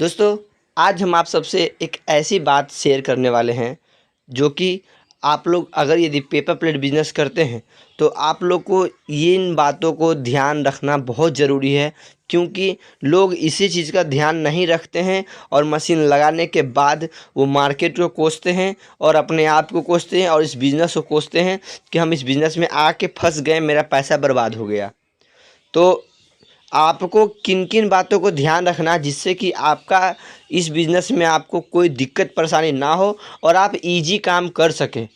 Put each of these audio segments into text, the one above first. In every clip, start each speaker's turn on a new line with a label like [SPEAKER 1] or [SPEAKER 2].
[SPEAKER 1] दोस्तों, आज हम आप सबसे एक ऐसी बात शेयर करने वाले हैं जो कि आप लोग अगर यदि पेपर प्लेट बिजनेस करते हैं तो आप लोग को इन बातों को ध्यान रखना बहुत ज़रूरी है। क्योंकि लोग इसी चीज़ का ध्यान नहीं रखते हैं और मशीन लगाने के बाद वो मार्केट को कोसते हैं और अपने आप को कोसते हैं और इस बिज़नेस को कोसते हैं कि हम इस बिज़नेस में आके फंस गए, मेरा पैसा बर्बाद हो गया। तो आपको किन किन बातों को ध्यान रखना है जिससे कि आपका इस बिज़नेस में आपको कोई दिक्कत परेशानी ना हो और आप इजी काम कर सकें।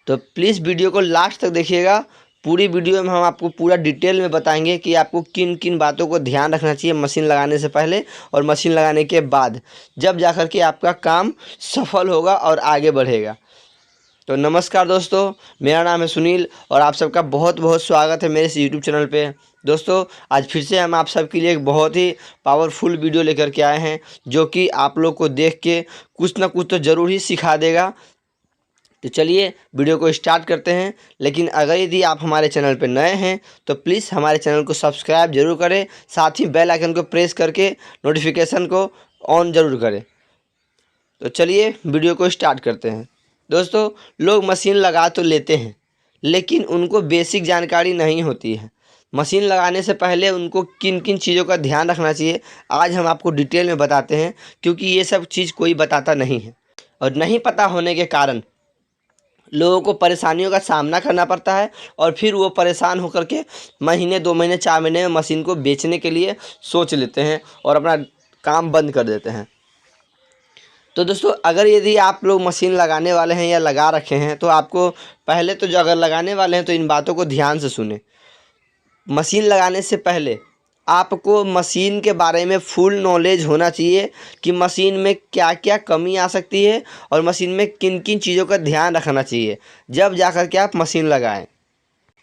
[SPEAKER 1] तो प्लीज़ वीडियो को लास्ट तक देखिएगा। पूरी वीडियो में हम आपको पूरा डिटेल में बताएंगे कि आपको किन किन बातों को ध्यान रखना चाहिए मशीन लगाने से पहले और मशीन लगाने के बाद, जब जाकर के आपका काम सफल होगा और आगे बढ़ेगा। तो नमस्कार दोस्तों, मेरा नाम है सुनील और आप सबका बहुत बहुत स्वागत है मेरे इस यूट्यूब चैनल पे। दोस्तों, आज फिर से हम आप सबके लिए एक बहुत ही पावरफुल वीडियो लेकर के आए हैं जो कि आप लोग को देख के कुछ ना कुछ तो ज़रूर ही सिखा देगा। तो चलिए वीडियो को स्टार्ट करते हैं। लेकिन अगर यदि आप हमारे चैनल पर नए हैं तो प्लीज़ हमारे चैनल को सब्सक्राइब जरूर करें, साथ ही बेल आइकन को प्रेस करके नोटिफिकेशन को ऑन ज़रूर करें। तो चलिए वीडियो को स्टार्ट करते हैं। दोस्तों, लोग मशीन लगा तो लेते हैं लेकिन उनको बेसिक जानकारी नहीं होती है। मशीन लगाने से पहले उनको किन किन चीज़ों का ध्यान रखना चाहिए आज हम आपको डिटेल में बताते हैं, क्योंकि ये सब चीज़ कोई बताता नहीं है और नहीं पता होने के कारण लोगों को परेशानियों का सामना करना पड़ता है और फिर वो परेशान होकर के महीने 2 महीने 4 महीने में मशीन को बेचने के लिए सोच लेते हैं और अपना काम बंद कर देते हैं। तो दोस्तों, अगर यदि आप लोग मशीन लगाने वाले हैं या लगा रखे हैं तो आपको पहले तो जो अगर लगाने वाले हैं तो इन बातों को ध्यान से सुने। मशीन लगाने से पहले आपको मशीन के बारे में फुल नॉलेज होना चाहिए कि मशीन में क्या क्या कमी आ सकती है और मशीन में किन किन चीज़ों का ध्यान रखना चाहिए, जब जा कर के आप मशीन लगाएं।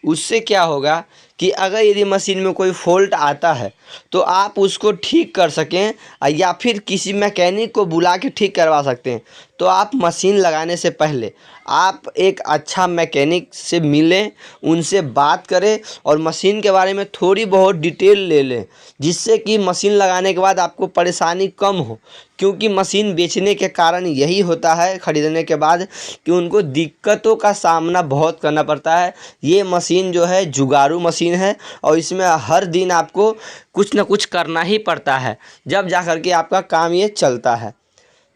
[SPEAKER 1] उससे क्या होगा कि अगर यदि मशीन में कोई फॉल्ट आता है तो आप उसको ठीक कर सकें या फिर किसी मैकेनिक को बुला के ठीक करवा सकते हैं। तो आप मशीन लगाने से पहले आप एक अच्छा मैकेनिक से मिलें, उनसे बात करें और मशीन के बारे में थोड़ी बहुत डिटेल ले लें, जिससे कि मशीन लगाने के बाद आपको परेशानी कम हो। क्योंकि मशीन बेचने के कारण यही होता है ख़रीदने के बाद कि उनको दिक्कतों का सामना बहुत करना पड़ता है। ये मशीन जो है जुगाड़ू मशीन है और इसमें हर दिन आपको कुछ ना कुछ करना ही पड़ता है, जब जा कर के आपका काम ये चलता है।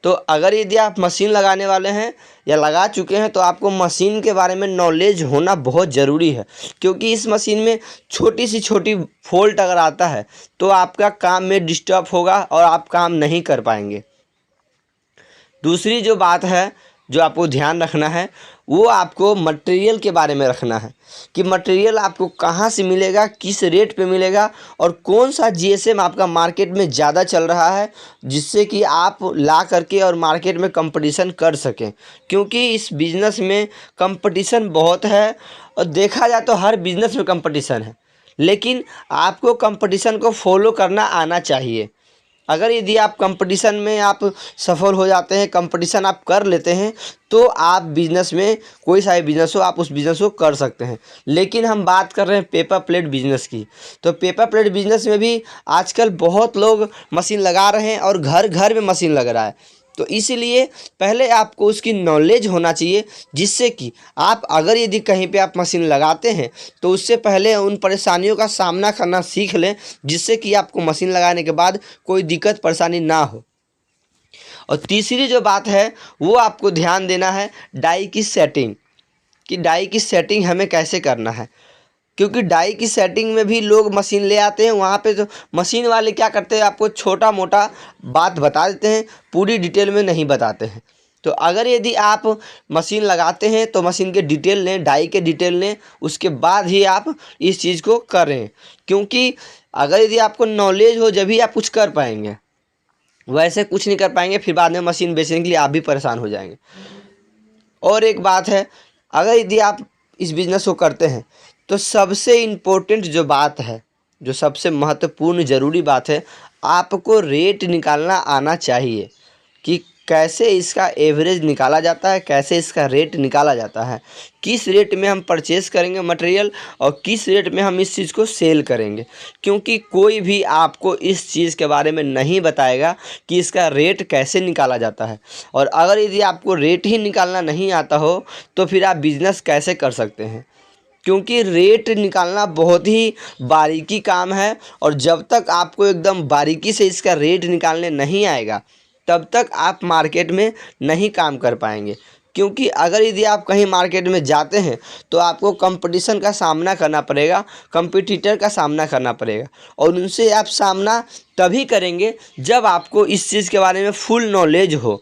[SPEAKER 1] तो अगर यदि आप मशीन लगाने वाले हैं या लगा चुके हैं तो आपको मशीन के बारे में नॉलेज होना बहुत ज़रूरी है। क्योंकि इस मशीन में छोटी सी छोटी फॉल्ट अगर आता है तो आपका काम में डिस्टर्ब होगा और आप काम नहीं कर पाएंगे। दूसरी जो बात है जो आपको ध्यान रखना है वो आपको मटेरियल के बारे में रखना है कि मटेरियल आपको कहाँ से मिलेगा, किस रेट पे मिलेगा और कौन सा जीएसएम आपका मार्केट में ज़्यादा चल रहा है, जिससे कि आप ला करके और मार्केट में कंपटीशन कर सकें। क्योंकि इस बिज़नेस में कंपटीशन बहुत है और देखा जाए तो हर बिज़नेस में कंपटीशन है, लेकिन आपको कंपटीशन को फॉलो करना आना चाहिए। अगर यदि आप कंपटीशन में आप सफल हो जाते हैं, कंपटीशन आप कर लेते हैं, तो आप बिज़नेस में कोई सा भी बिज़नेस हो आप उस बिज़नेस को कर सकते हैं। लेकिन हम बात कर रहे हैं पेपर प्लेट बिज़नेस की। तो पेपर प्लेट बिज़नेस में भी आजकल बहुत लोग मशीन लगा रहे हैं और घर घर में मशीन लग रहा है। तो इसीलिए पहले आपको उसकी नॉलेज होना चाहिए, जिससे कि आप अगर यदि कहीं पे आप मशीन लगाते हैं तो उससे पहले उन परेशानियों का सामना करना सीख लें, जिससे कि आपको मशीन लगाने के बाद कोई दिक्कत परेशानी ना हो। और तीसरी जो बात है वो आपको ध्यान देना है डाई की सेटिंग, कि डाई की सेटिंग हमें कैसे करना है। क्योंकि डाई की सेटिंग में भी लोग मशीन ले आते हैं, वहाँ पे तो मशीन वाले क्या करते हैं आपको छोटा मोटा बात बता देते हैं, पूरी डिटेल में नहीं बताते हैं। तो अगर यदि आप मशीन लगाते हैं तो मशीन के डिटेल लें, डाई के डिटेल लें, उसके बाद ही आप इस चीज़ को करें। क्योंकि अगर यदि आपको नॉलेज हो जब ही आप कुछ कर पाएंगे, वैसे कुछ नहीं कर पाएंगे, फिर बाद में मशीन बेचने के लिए आप भी परेशान हो जाएंगे। और एक बात है, अगर यदि आप इस बिज़नेस को करते हैं तो सबसे इम्पोर्टेंट जो बात है, जो सबसे महत्वपूर्ण ज़रूरी बात है, आपको रेट निकालना आना चाहिए कि कैसे इसका एवरेज निकाला जाता है, कैसे इसका रेट निकाला जाता है, किस रेट में हम परचेज़ करेंगे मटेरियल और किस रेट में हम इस चीज़ को सेल करेंगे। क्योंकि कोई भी आपको इस चीज़ के बारे में नहीं बताएगा कि इसका रेट कैसे निकाला जाता है। और अगर यदि आपको रेट ही निकालना नहीं आता हो तो फिर आप बिज़नेस कैसे कर सकते हैं, क्योंकि रेट निकालना बहुत ही बारीकी काम है। और जब तक आपको एकदम बारीकी से इसका रेट निकालने नहीं आएगा तब तक आप मार्केट में नहीं काम कर पाएंगे। क्योंकि अगर यदि आप कहीं मार्केट में जाते हैं तो आपको कंपटीशन का सामना करना पड़ेगा, कंपटीटर का सामना करना पड़ेगा, और उनसे आप सामना तभी करेंगे जब आपको इस चीज़ के बारे में फुल नॉलेज हो।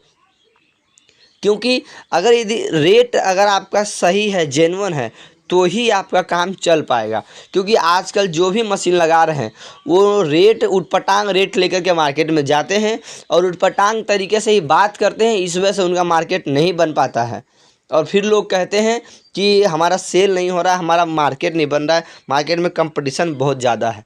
[SPEAKER 1] क्योंकि अगर यदि रेट अगर आपका सही है, जेन्युइन है, तो ही आपका काम चल पाएगा। क्योंकि आजकल जो भी मशीन लगा रहे हैं वो रेट उटपटांग रेट लेकर के मार्केट में जाते हैं और उटपटांग तरीके से ही बात करते हैं, इस वजह से उनका मार्केट नहीं बन पाता है। और फिर लोग कहते हैं कि हमारा सेल नहीं हो रहा है, हमारा मार्केट नहीं बन रहा है, मार्केट में कंपटीशन बहुत ज़्यादा है।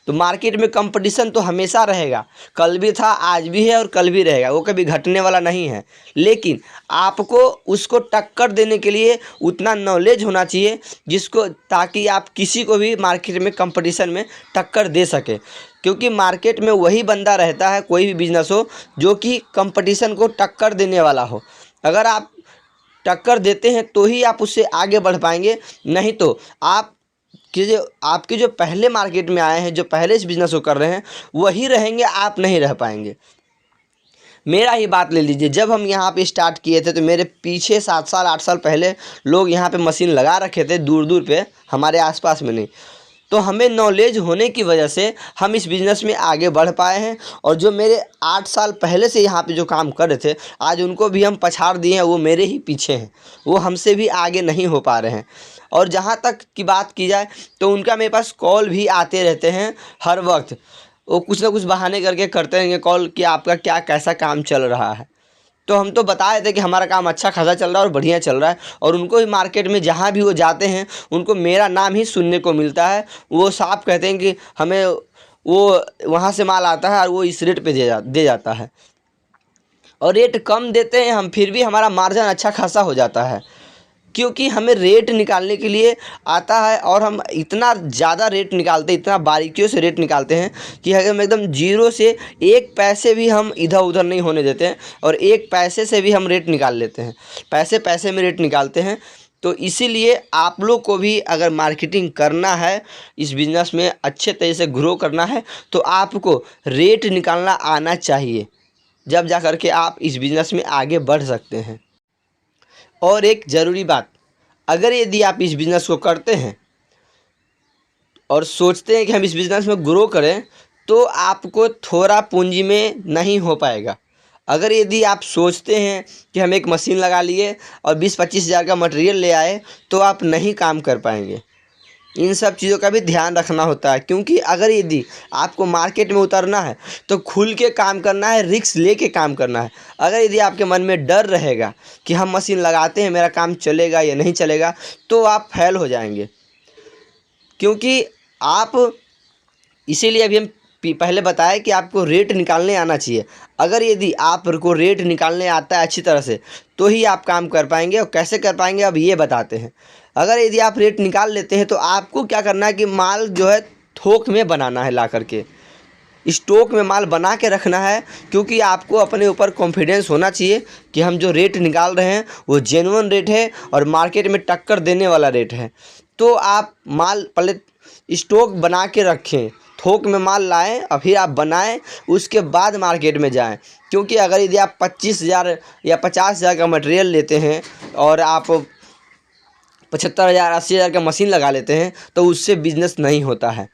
[SPEAKER 1] तो मार्केट में कंपटीशन तो हमेशा रहेगा, कल भी था, आज भी है और कल भी रहेगा, वो कभी घटने वाला नहीं है। लेकिन आपको उसको टक्कर देने के लिए उतना नॉलेज होना चाहिए जिसको ताकि आप किसी को भी मार्केट में कंपटीशन में टक्कर दे सके। क्योंकि मार्केट में वही बंदा रहता है, कोई भी बिजनेस हो, जो कि कंपटीशन को टक्कर देने वाला हो। अगर आप टक्कर देते हैं तो ही आप उससे आगे बढ़ पाएंगे, नहीं तो आपके जो पहले मार्केट में आए हैं, जो पहले इस बिज़नेस को कर रहे हैं, वही रहेंगे, आप नहीं रह पाएंगे। मेरा ही बात ले लीजिए, जब हम यहाँ पे स्टार्ट किए थे तो मेरे पीछे 7 साल 8 साल पहले लोग यहाँ पे मशीन लगा रखे थे, दूर दूर पे, हमारे आसपास में नहीं। तो हमें नॉलेज होने की वजह से हम इस बिज़नेस में आगे बढ़ पाए हैं। और जो मेरे 8 साल पहले से यहाँ पे जो काम कर रहे थे, आज उनको भी हम पछाड़ दिए हैं, वो मेरे ही पीछे हैं, वो हमसे भी आगे नहीं हो पा रहे हैं। और जहाँ तक की बात की जाए तो उनका मेरे पास कॉल भी आते रहते हैं हर वक्त। वो कुछ ना कुछ बहाने करके करते रहेंगे कॉल कि आपका क्या कैसा काम चल रहा है। तो हम तो बताए थे कि हमारा काम अच्छा खासा चल रहा है और बढ़िया चल रहा है। और उनको भी मार्केट में जहाँ भी वो जाते हैं उनको मेरा नाम ही सुनने को मिलता है। वो साफ कहते हैं कि हमें वो वहाँ से माल आता है और वो इस रेट पे दे जाता है। और रेट कम देते हैं हम, फिर भी हमारा मार्जिन अच्छा खासा हो जाता है, क्योंकि हमें रेट निकालने के लिए आता है। और हम इतना ज़्यादा रेट निकालते हैं, इतना बारीकियों से रेट निकालते हैं कि हम एकदम जीरो से 1 पैसे भी हम इधर उधर नहीं होने देते हैं, और 1 पैसे से भी हम रेट निकाल लेते हैं, पैसे पैसे में रेट निकालते हैं। तो इसीलिए आप लोग को भी अगर मार्केटिंग करना है, इस बिज़नेस में अच्छे तरीके से ग्रो करना है, तो आपको रेट निकालना आना चाहिए, जब जा कर के आप इस बिज़नेस में आगे बढ़ सकते हैं। और एक ज़रूरी बात, अगर यदि आप इस बिज़नेस को करते हैं और सोचते हैं कि हम इस बिज़नेस में ग्रो करें, तो आपको थोड़ा पूंजी में नहीं हो पाएगा। अगर यदि आप सोचते हैं कि हम एक मशीन लगा लिए और 20-25 हज़ार का मटेरियल ले आए, तो आप नहीं काम कर पाएंगे। इन सब चीज़ों का भी ध्यान रखना होता है, क्योंकि अगर यदि आपको मार्केट में उतरना है तो खुल के काम करना है, रिस्क लेके काम करना है। अगर यदि आपके मन में डर रहेगा कि हम मशीन लगाते हैं, मेरा काम चलेगा या नहीं चलेगा, तो आप फेल हो जाएंगे। क्योंकि आप इसीलिए अभी हम पहले बताया कि आपको रेट निकालने आना चाहिए। अगर यदि आपको रेट निकालने आता है अच्छी तरह से, तो ही आप काम कर पाएंगे। और कैसे कर पाएंगे अब ये बताते हैं। अगर यदि आप रेट निकाल लेते हैं तो आपको क्या करना है कि माल जो है थोक में बनाना है, ला करके स्टॉक में माल बना के रखना है। क्योंकि आपको अपने ऊपर कॉन्फिडेंस होना चाहिए कि हम जो रेट निकाल रहे हैं वो जेन्युइन रेट है और मार्केट में टक्कर देने वाला रेट है। तो आप माल पहले स्टॉक बना के रखें, थोक में माल लाएं और फिर आप बनाएं, उसके बाद मार्केट में जाएं। क्योंकि अगर यदि आप 25,000 या 50,000 का मटेरियल लेते हैं और आप 75,000 80,000 का मशीन लगा लेते हैं, तो उससे बिजनेस नहीं होता है।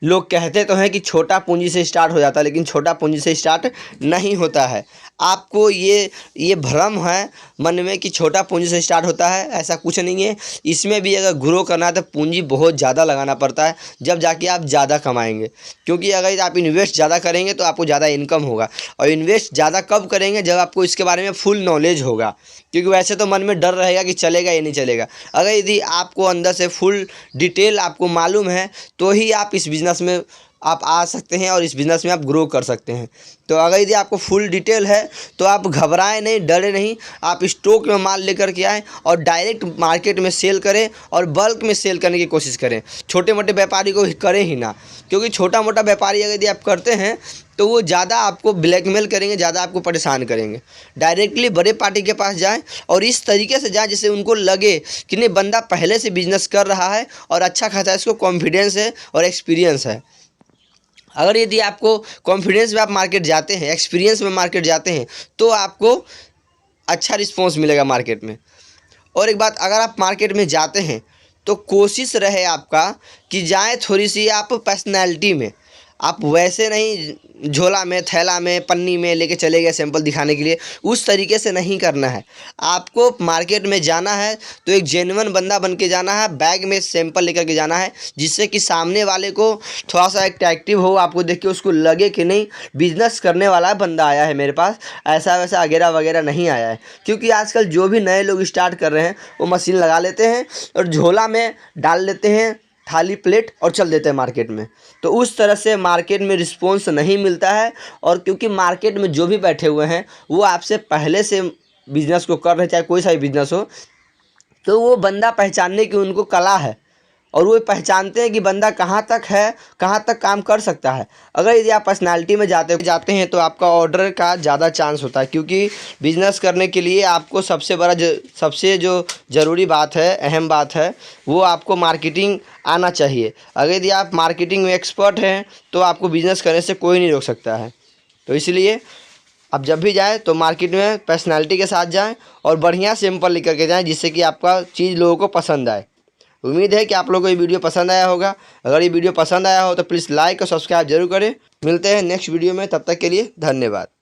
[SPEAKER 1] लोग कहते तो हैं कि छोटा पूंजी से स्टार्ट हो जाता है, लेकिन छोटा पूंजी से स्टार्ट नहीं होता है। आपको ये भ्रम है मन में कि छोटा पूंजी से स्टार्ट होता है, ऐसा कुछ नहीं है। इसमें भी अगर ग्रो करना है तो पूंजी बहुत ज़्यादा लगाना पड़ता है, जब जाके आप ज़्यादा कमाएंगे। क्योंकि अगर आप इन्वेस्ट ज़्यादा करेंगे तो आपको ज़्यादा इनकम होगा। और इन्वेस्ट ज़्यादा कब करेंगे? जब आपको इसके बारे में फुल नॉलेज होगा। क्योंकि वैसे तो मन में डर रहेगा कि चलेगा या नहीं चलेगा। अगर यदि आपको अंदर से फुल डिटेल आपको मालूम है, तो ही आप इस बिज़नेस में आप आ सकते हैं और इस बिज़नेस में आप ग्रो कर सकते हैं। तो अगर यदि आपको फुल डिटेल है तो आप घबराएं नहीं, डरे नहीं, आप स्टॉक में माल लेकर के आएँ और डायरेक्ट मार्केट में सेल करें और बल्क में सेल करने की कोशिश करें। छोटे मोटे व्यापारी को करें ही ना, क्योंकि छोटा मोटा व्यापारी अगर यदि आप करते हैं तो वो ज़्यादा आपको ब्लैकमेल करेंगे, ज़्यादा आपको परेशान करेंगे। डायरेक्टली बड़े पार्टी के पास जाएं और इस तरीके से जाएं जिससे उनको लगे कि नहीं, बंदा पहले से बिजनेस कर रहा है और अच्छा खासा इसको कॉन्फिडेंस है और एक्सपीरियंस है। अगर यदि आपको कॉन्फिडेंस में आप मार्केट जाते हैं, एक्सपीरियंस में मार्केट जाते हैं, तो आपको अच्छा रिस्पॉन्स मिलेगा मार्केट में। और एक बात, अगर आप मार्केट में जाते हैं तो कोशिश रहे आपका कि जाएं थोड़ी सी आप पर्सनैलिटी में, आप वैसे नहीं झोला में, थैला में, पन्नी में लेके चले गए सैंपल दिखाने के लिए, उस तरीके से नहीं करना है। आपको मार्केट में जाना है तो एक जेन्युइन बंदा बन के जाना है, बैग में सैंपल लेकर के जाना है, जिससे कि सामने वाले को थोड़ा सा अट्रैक्टिव हो, आपको देख के उसको लगे कि नहीं, बिजनेस करने वाला बंदा आया है मेरे पास, ऐसा वैसा वगैरह वगैरह नहीं आया है। क्योंकि आजकल जो भी नए लोग स्टार्ट कर रहे हैं वो मशीन लगा लेते हैं और झोला में डाल लेते हैं थाली प्लेट और चल देते हैं मार्केट में। तो उस तरह से मार्केट में रिस्पॉन्स नहीं मिलता है। और क्योंकि मार्केट में जो भी बैठे हुए हैं वो आपसे पहले से बिजनेस को कर रहे हैं, चाहे कोई सा भी बिजनेस हो, तो वो बंदा पहचानने की उनको कला है और वो पहचानते हैं कि बंदा कहाँ तक है, कहाँ तक काम कर सकता है। अगर यदि आप पर्सनालिटी में जाते हैं तो आपका ऑर्डर का ज़्यादा चांस होता है, क्योंकि बिज़नेस करने के लिए आपको सबसे जो ज़रूरी बात है, अहम बात है, वो आपको मार्केटिंग आना चाहिए। अगर यदि आप मार्केटिंग में एक्सपर्ट हैं तो आपको बिज़नेस करने से कोई नहीं रोक सकता है। तो इसलिए आप जब भी जाएँ तो मार्केट में पर्सनालिटी के साथ जाएँ और बढ़िया सैंपल लेकर के जाएँ, जिससे कि आपका चीज़ लोगों को पसंद आए। उम्मीद है कि आप लोगों को ये वीडियो पसंद आया होगा। अगर ये वीडियो पसंद आया हो तो प्लीज़ लाइक और सब्सक्राइब जरूर करें। मिलते हैं नेक्स्ट वीडियो में, तब तक के लिए धन्यवाद।